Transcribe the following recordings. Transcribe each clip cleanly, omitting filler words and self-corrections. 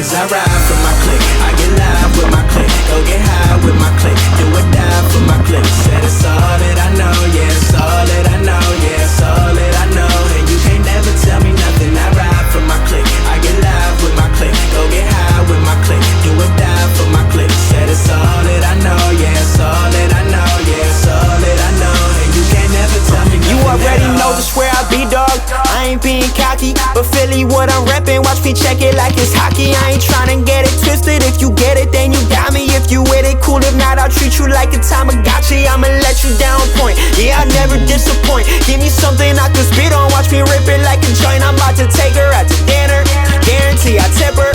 Cause I ride for my clique, I get live with my clique, go get high with my clique, do or die for my clique. Said it's all that I know, yeah, it's all that I know, yeah, it's all that I know. And you can't never tell me nothing. I ride for my clique, I get live with my clique, go get high with my clique, do or die for my clique. Said it's all that I know, yeah, it's all that I know, yeah, it's all that I know. And you can't never tell me nothing. You already know just where I be, dog. I ain't being cocky, but Philly what I'm reppin'. Watch me check it like it's hockey. I ain't tryna get it twisted. If you get it, then you got me. If you with it, cool. If not, I'll treat you like a Tamagotchi. I'ma let you down point. Yeah, I never disappoint. Give me something I can spit on. Watch me rip it like a joint. I'm about to take her out to dinner. Guarantee I tip her.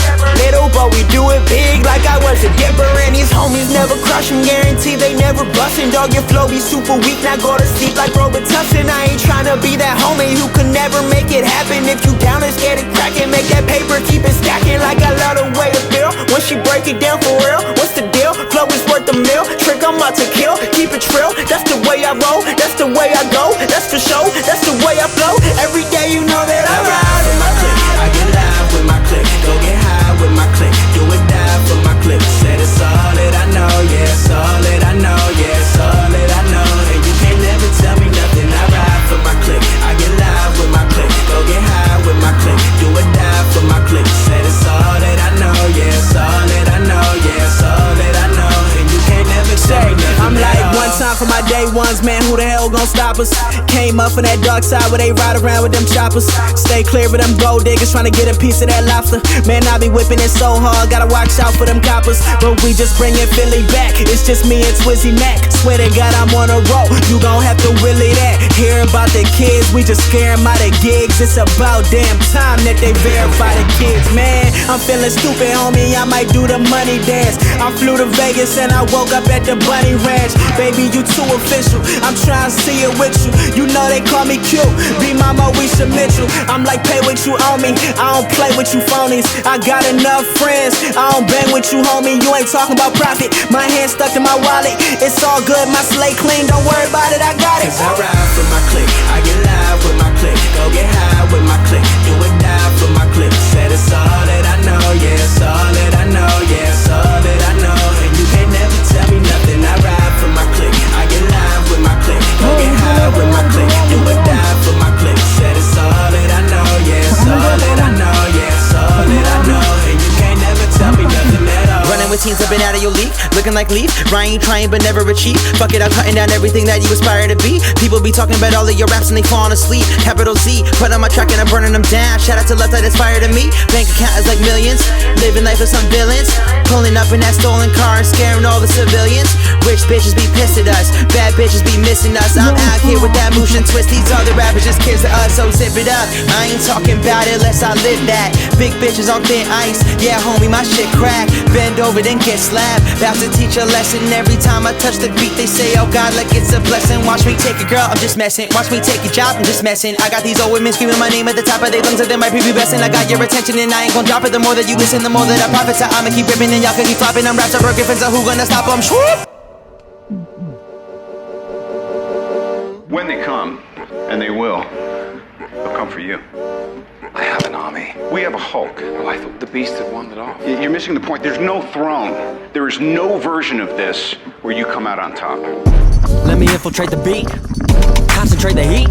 Little, but we do it big like I was a dipper. And these homies never crush 'em. Guarantee they never bustin'. Dog, your flow be super weak. Now go to sleep like Robitussin. I ain't tryna be that homie who could never make it happen. If you down, let's get it crackin'. Make that paper, keep it stacking like I love the way to feel. When she break it down for real, what's the deal? Flow is worth a meal. Trick, I'm out to kill. Keep it trill. That's the way I roll. That's the way I go. That's for show. That's the way I flow. Every day you know that I ride with my clique. I get live with my clique, go get high with my clique, do or die for my clique. Said it's all that I know, yeah, it's all that I know, yeah, it's all that I know. And you can't never tell me nothing. I ride for my clique, I get live with my clique, go get high with my clique, do or die for my clique. Said it's all that I know, yeah, it's all that I know, yeah, it's all that I know. And you can't never tell me nothing. I'm like one time for my day ones, man, who the hell gon' stop us? Came up from that dark side where they ride around with them choppers. Stay clear of them gold diggers trying to get a piece of that lobster. Man, I be whipping it so hard, gotta watch out for them coppers. But we just bringin' Philly back, it's just me and Twizzy Mac. Swear to God I'm on a roll, you gon' have to willy that. Hear about the kids, we just scare 'em out of gigs. It's about damn time that they verify the kids, man. I'm feeling stupid, homie, I might do the money dance. I flew to Vegas and I woke up at the Bunny Ranch. Baby, you too official, I'm trying to see it with you. You know they call me cute, be Mama Wisha Mitchell. I'm like, pay what you owe me, I don't play with you phonies. I got enough friends, I don't bang with you, homie. You ain't talking about profit, my hand stuck in my wallet. It's all good, my slate clean, don't worry about it, I got it. Cause I ride for my clique, I get live with my clique, go get high with my clique, do or die for my clique. Said it's all that I know, yeah, it's all that I know, yeah, it's all that I know. And you can't never tell me nothing. I ride for my clique, I get live with my clique, go get high with my clique, do or die for my clique. Said it's all that I know, yeah, it's all that I know, yeah, it's all that I know. And you can't never tell me nothing at all. Running with teens up and out of your league, looking like Leaf. Ryan trying but never achieve. Fuck it, I'm cutting down everything that you aspire to be. People be talking about all of your raps and they falling asleep. Capital Z, put on my track and I'm burning them down. Shout out to left that inspired to me. Bank account is like millions, living life with some villains. Pulling up in that stolen car and scaring all the civilians. Rich bitches be pissed at us, bad bitches be missing us. I'm out here with that motion twist. These other rappers just kids to us, so zip it up. I ain't talking about it unless I live that. Big bitches on thin ice, yeah homie my shit crack. Bend over then get slapped. About to teach a lesson every time I touch the beat. They say oh God like it's a blessing. Watch me take a girl, I'm just messing. Watch me take a job, I'm just messing. I got these old women screaming my name at the top of their lungs, and they might be besting. I got your attention and I ain't gon' drop it. The more that you listen, the more that I profit. So I'ma keep ripping and y'all can keep flopping. I'm raps are broken, so who gonna stop them? When they come, and they will, they'll come for you. I have an army. We have a Hulk. Oh, I thought the beast had wandered off. You're missing the point. There's no throne. There is no version of this where you come out on top. Let me infiltrate the beat, concentrate the heat.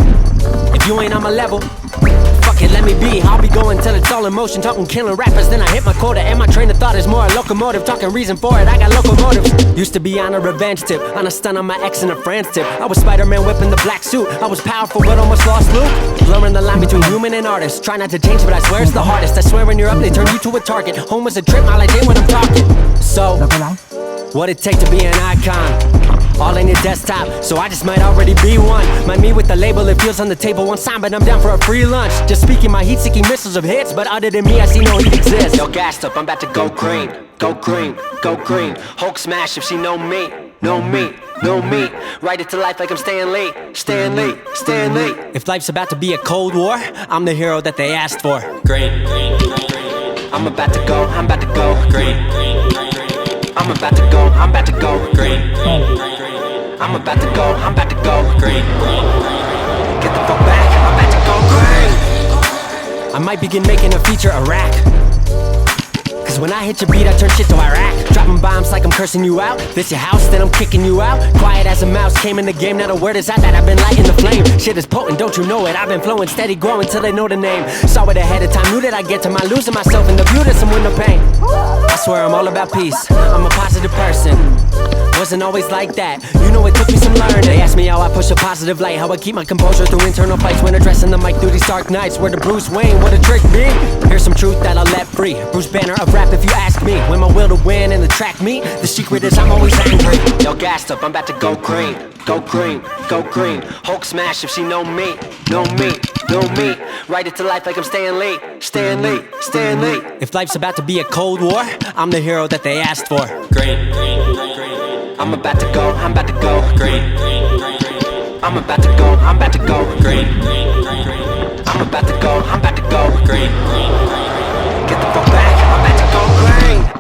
If you ain't on my level, fuck it, let me be. I'll be going till it's all in motion, talking killing rappers, then I hit my quota. And my train of thought is more a locomotive, talking reason for it, I got locomotives. Used to be on a revenge tip, on a stun on my ex and a friend's tip. I was Spider-Man whipping the black suit, I was powerful but almost lost Luke. Blurring the line between human and artist, try not to change but I swear it's the hardest. I swear when you're up they turn you to a target. Home was a trip, all I did when I'm talking. So, what it take to be an icon? All in your desktop, so I just might already be one. Mind me with the label, it feels on the table one time, but I'm down for a free lunch. Just speaking my heat-seeking missiles of hits, but other than me, I see no heat exist. Yo, gassed up, I'm about to go green, go green, go green. Hulk smash if she know me, know me, know me. Write it to life like I'm Stan Lee, Stan Lee, Stan Lee. If life's about to be a cold war, I'm the hero that they asked for. Green, green, green, green. I'm about to go, I'm about to go green. I'm about to go, I'm about to go green. I'm about to go, I'm about to go green. Get the fuck back, I'm about to go green. I might begin making a feature a rack, cause Cause when I hit your beat, I turn shit to Iraq. Dropping bombs like I'm cursing you out. This your house, then I'm kicking you out. Quiet as a mouse, came in the game, now the word is out that I've been lighting the flame. Shit is potent, don't you know it? I've been flowing, steady growing till they know the name. Saw it ahead of time, knew that I'd get to my losing myself in the view that some window pain. I swear I'm all about peace, I'm a positive person. Wasn't always like that, you know it took me some learning. They asked me how I push a positive light, how I keep my composure through internal fights when addressing the mic through these dark nights. Where the Bruce Wayne, what a trick me. Here's some truth that I'll let free. Bruce Banner of rap if you ask me. When my will to win and the track meet, the secret is I'm always angry. Yo, gassed up, I'm about to go green. Go green, go green. Hulk smash if she know me. Know me, know me. Write it to life like I'm Stan Lee. Stan Lee, Stan Lee. If life's about to be a cold war, I'm the hero that they asked for. Green, green, green. I'm about to go, I'm about to go green. I'm about to go, I'm about to go green. I'm about to go, I'm about to go green. Get the fuck back, I'm about to go green.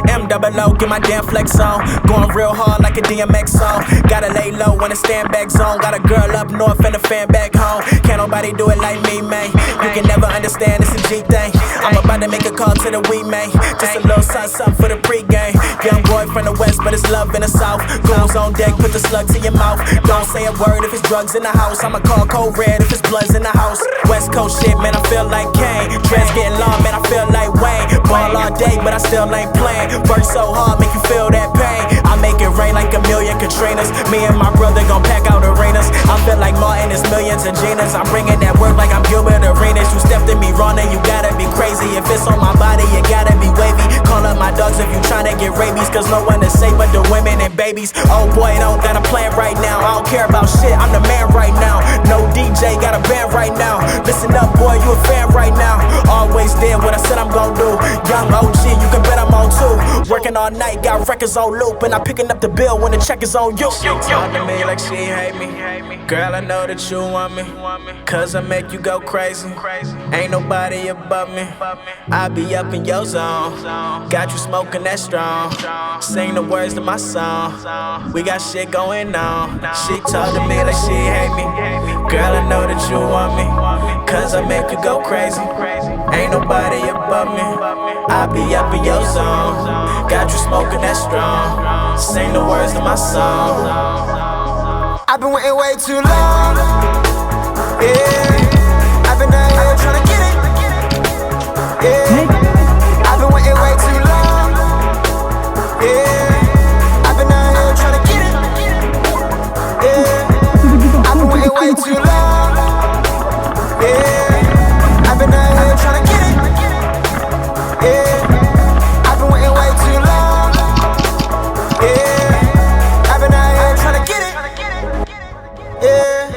M-double-O, get my damn flex on. Going real hard like a DMX song. Gotta lay low when a stand back zone. Got a girl up north and a fan back home. Can't nobody do it like me, man. You can never understand, it's a G thing. I'm about to make a call to the weed, man. Just a little something for the pregame. Young boy from the west, but it's love in the south. Goons on deck, put the slug to your mouth. Don't say a word if it's drugs in the house. I'ma call code red if it's bloods in the house. West Coast shit, man, I feel like Kane. Dreads getting long, man, I feel like Wayne. Ball all day, but I still ain't playing. Work so hard, make you feel that pain. I make it rain like a million Katrinas. Me and my brother gon' pack out arenas. I feel like Martin, it's millions of Ginas. I'm bringing that work like I'm Gilbert Arenas. You stepped in me wrong and you gotta be crazy. If it's on my body, you gotta be wavy. Call up my dogs if you tryna get rabies. Cause no one is safe but the women and babies. Oh boy, don't got a plan right now. I don't care about shit, I'm the man right now. No DJ, got a band right now. Listen up boy, you a fan right now. Always did what I said I'm gon' do. Young OG, you can bet I'm on too. Working all night, got records on loop. And I'm picking up the bill when the check is on you. She talk to me like she hate me. Girl, I know that you want me. Cause I make you go crazy. Ain't nobody above me. I be up in your zone. Got you smoking that strong. Sing the words to my song. We got shit going on. She talk to me like she hate me. Girl, I know that you want me. Cause I make you go crazy. Ain't nobody above me. I be up in your zone. Got you smoking that strong. Sing the words to my song. I've been waiting way too long. Yeah, I've been out here tryna get it. Yeah, I've been waiting way too long. Yeah, I've been out here tryna get it. Yeah, I've been waiting way too long. Yeah, I've been out here tryna get it. Yeah, I've been waiting way too long. Yeah, I've been out here tryna get it. Yeah.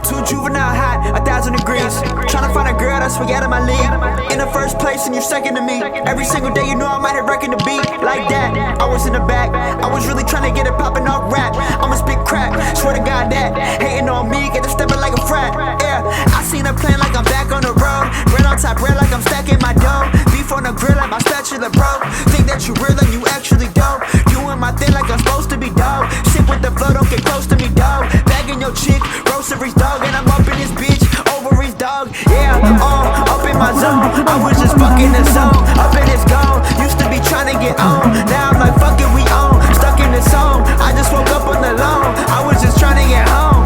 Too juvenile hot, 1,000 degrees. Tryna find a girl that's way out of my league. In the first place and you second to me. Every single day you know I might have wrecking the beat. Like that, I was in the back. I was really tryna get it poppin' off rap. I'ma spit crap, swear to God that. Hating on me, get to steppin' like a frat. Yeah, I seen a plan like I'm back on the road. Bread on top, bread like I'm stacking my dough. Beef on the grill like my spatula, bro. Think that you real and you actually dope. Doing my thing like I'm supposed to be dope. Shit with the flow, don't get close to me, dog. Bagging your chick, groceries, dog. And I'm up in this bitch, ovaries, dog. Yeah, up in my zone. I was just fucking the zone. Up in this gone. Used to be trying to get on. Now I'm like, fuck it, we on. Stuck in the zone. I just woke up on the lawn. I was just trying to get home.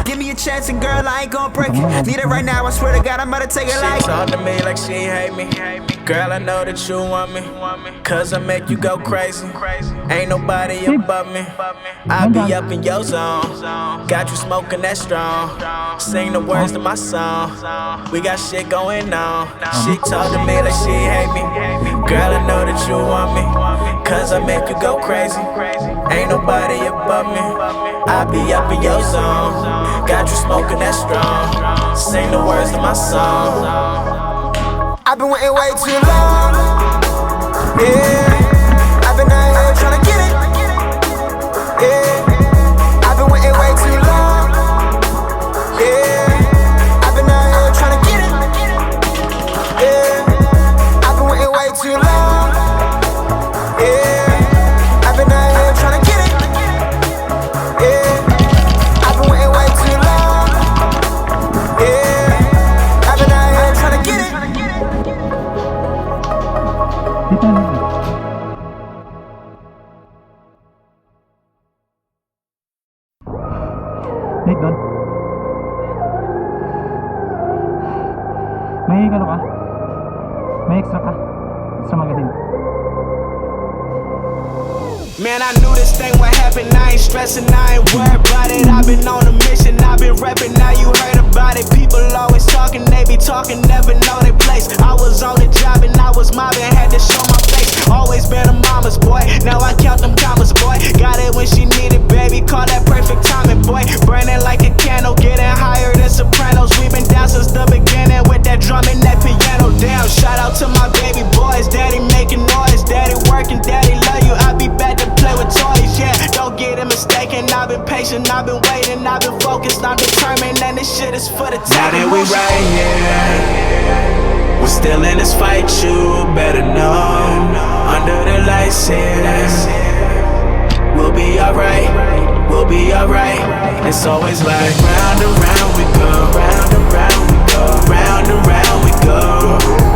Give me a chance and girl, I ain't gon' break it. Need it right now, I swear to God, I'm about to take it like. She talk to me like she hate me. Girl, I know that you want me. Cause I make you go crazy. Ain't nobody above me. I be up in your zone. Got you smoking that strong. Sing the words to my song. We got shit going on. She talk to me like she hate me. Girl, I know that you want me. Cause I make you go crazy. Ain't nobody above me. I be up in your zone. Got you smoking that strong. Sing the words to my song. I've been waiting way too long. Yeah, I've been out here tryna get it. Yeah, I've been waiting way too long. Yeah, I've been out here tryna get it. Yeah, I've Nate doon. May ano ka? May extra ka? Extra magazine. Man, I knew this thing would happen, I ain't stressing, I ain't worried about it. I've been on a mission, I've been repping, now you heard about it. People always talking, they be talking, never know their place. I was on the job and I was mobbing, had to show my face. Always been a mama's boy, now I count them commas, boy. Got it when she needed, baby, call that perfect timing, boy. Burning like a candle, getting higher than Sopranos. We been down since the beginning with that drum and that piano. Damn, shout out to my baby boys, daddy making noise, daddy working, daddy love you, I be back to play with toys, yeah. Don't get it mistaken, I've been patient, I've been waiting, I've been focused, I'm determined, and this shit is for the time. Now that we right here, we're still in this fight, you better know. Under the lights here, we'll be alright, we'll be alright. It's always like round and round we go, round and round we go, round and round we go.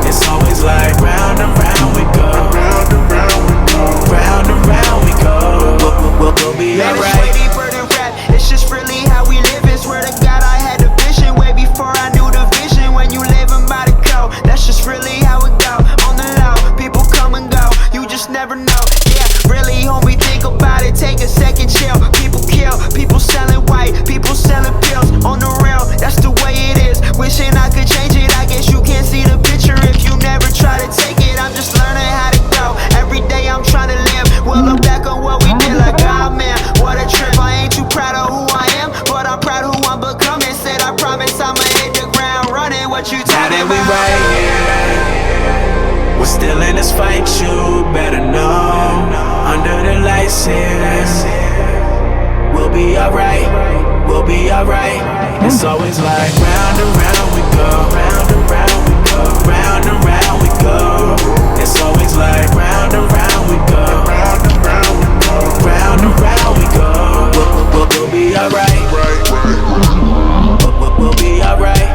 It's always like round and round we go, round and round we go, round and round we go. We'll be alright. It's way deeper than rap, it's just really how we live. And swear to God I had the vision way before I knew the vision. When you living by the code, that's just really how it go. On the low, people come and go, you just never know. Yeah, really homie, think about it, take a second, chill. People kill, people selling white, people selling pills. On the rail, that's the way it is. Wishing I could change it, I guess you can't see the picture if you never try to take it. I'm just learning how to go, every day I'm trying to live. We'll look back on what we did like, oh man, what a trip. I ain't too proud of who I am, but I'm proud who I'm becoming. Said I promise I'ma hit the ground running. What you talking Now that we about? right here, we're still in this fight, you better know. Under the lights here, we'll be alright, we'll be alright. It's always like round and round we go, round and round we go, round and round we go. It's always like round and round we go, round and round we go, round and round we go. We'll be alright, we'll be alright,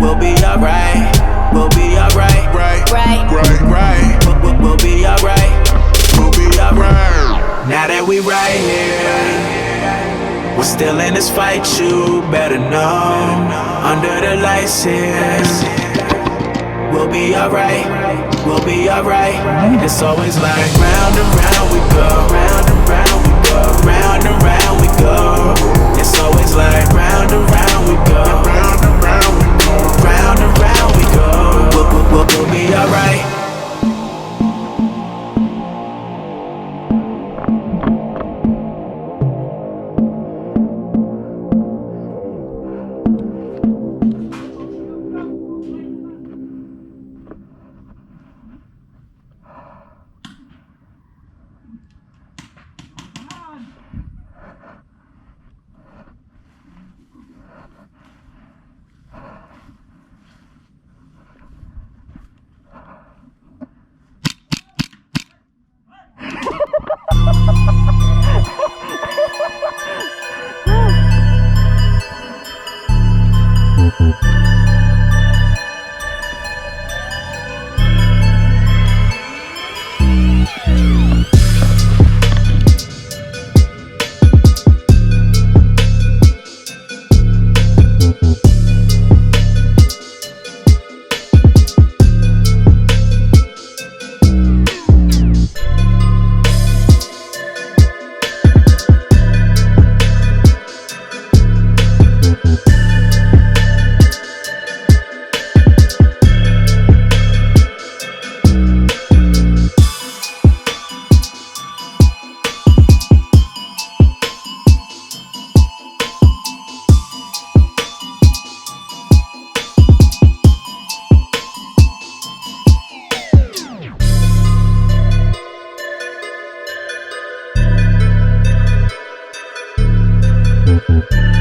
we'll be alright, we'll be alright, we'll be alright, we'll be alright. Now that we right here, we're still in this fight, you better know. Under the lights here, we'll be alright, we'll be alright. It's always like round and round we go, round and round we go, round and round we go. It's always like round and round we go, round and round we go, round and round we go. We'll be alright. Thank you.